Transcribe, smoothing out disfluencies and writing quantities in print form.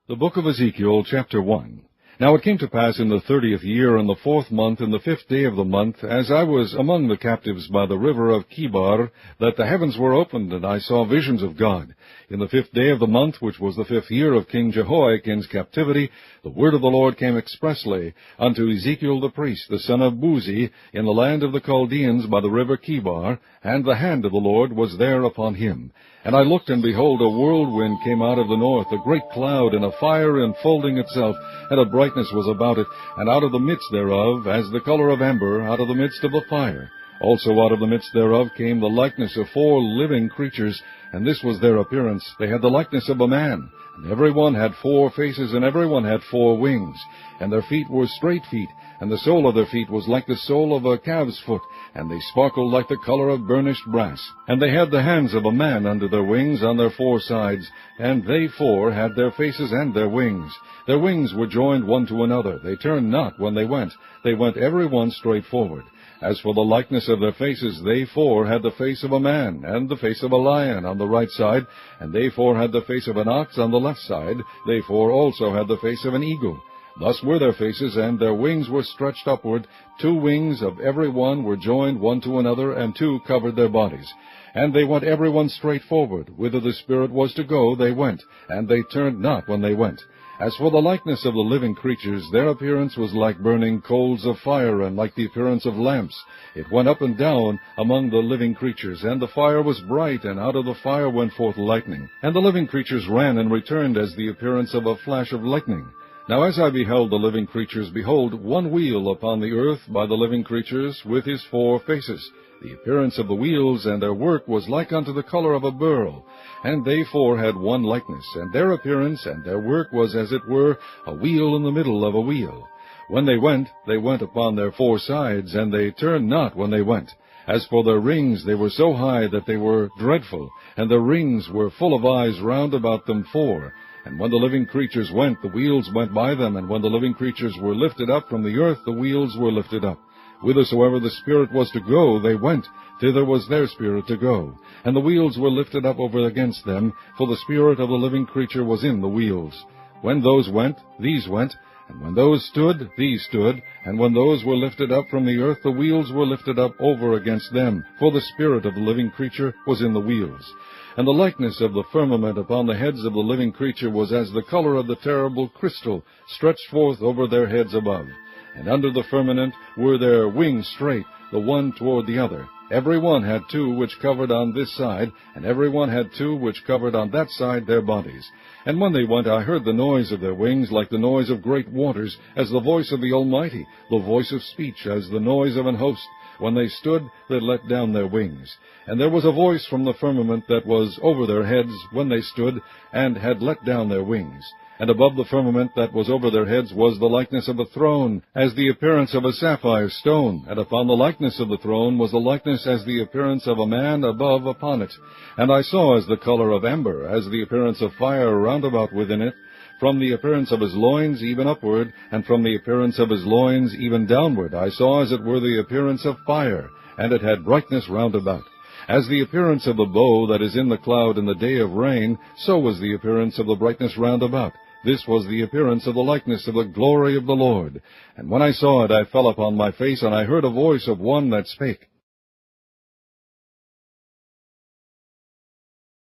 The book of Ezekiel, chapter 1. Now it came to pass in the 30th year, in the 4th month, in the 5th day of the month, as I was among the captives by the river of Chebar, that the heavens were opened, and I saw visions of God. In the 5th day of the month, which was the 5th year of King Jehoiakim's captivity, the word of the Lord came expressly unto Ezekiel the priest, the son of Buzi, in the land of the Chaldeans by the river Chebar, and the hand of the Lord was there upon him. And I looked, and behold, a whirlwind came out of the north, a great cloud, and a fire enfolding itself, and a brightness was about it, and out of the midst thereof, as the color of amber, out of the midst of the fire. Also out of the midst thereof came the likeness of 4 living creatures, and this was their appearance. They had the likeness of a man, and every one had 4 faces, and every one had 4 wings. And their feet were straight feet, and the sole of their feet was like the sole of a calf's foot, and they sparkled like the color of burnished brass. And they had the hands of a man under their wings on their 4 sides, and they 4 had their faces and their wings. Their wings were joined one to another. They turned not when they went every one straight forward. As for the likeness of their faces, they 4 had the face of a man, and the face of a lion on the right side, and they 4 had the face of an ox on the left side. They 4 also had the face of an eagle. Thus were their faces, and their wings were stretched upward. 2 wings of every one were joined one to another, and 2 covered their bodies. And they went every one straight forward. Whither the Spirit was to go, they went, and they turned not when they went. As for the likeness of the living creatures, their appearance was like burning coals of fire, and like the appearance of lamps. It went up and down among the living creatures, and the fire was bright, and out of the fire went forth lightning. And the living creatures ran and returned as the appearance of a flash of lightning. Now as I beheld the living creatures, behold, one wheel upon the earth by the living creatures, with his 4 faces. The appearance of the wheels and their work was like unto the color of a beryl. And they 4 had one likeness, and their appearance and their work was as it were a wheel in the middle of a wheel. When they went upon their 4 sides, and they turned not when they went. As for their rings, they were so high that they were dreadful, and their rings were full of eyes round about them 4. And when the living creatures went, the wheels went by them, and when the living creatures were lifted up from the earth, the wheels were lifted up. Whithersoever the Spirit was to go, they went. Thither was their spirit to go. And the wheels were lifted up over against them, for the spirit of the living creature was in the wheels. When those went, these went. And when those stood, these stood. And when those were lifted up from the earth, the wheels were lifted up over against them, for the spirit of the living creature was in the wheels. And the likeness of the firmament upon the heads of the living creature was as the color of the terrible crystal, stretched forth over their heads above. And under the firmament were their wings straight, the one toward the other. Every one had 2 which covered on this side, and every one had 2 which covered on that side their bodies. And when they went, I heard the noise of their wings like the noise of great waters, as the voice of the Almighty, the voice of speech, as the noise of an host. When they stood, they let down their wings. And there was a voice from the firmament that was over their heads when they stood, and had let down their wings. And above the firmament that was over their heads was the likeness of a throne, as the appearance of a sapphire stone. And upon the likeness of the throne was the likeness as the appearance of a man above upon it. And I saw as the color of amber, as the appearance of fire round about within it, from the appearance of his loins even upward, and from the appearance of his loins even downward. I saw as it were the appearance of fire, and it had brightness round about. As the appearance of the bow that is in the cloud in the day of rain, so was the appearance of the brightness round about. This was the appearance of the likeness of the glory of the Lord. And when I saw it, I fell upon my face, and I heard a voice of one that spake.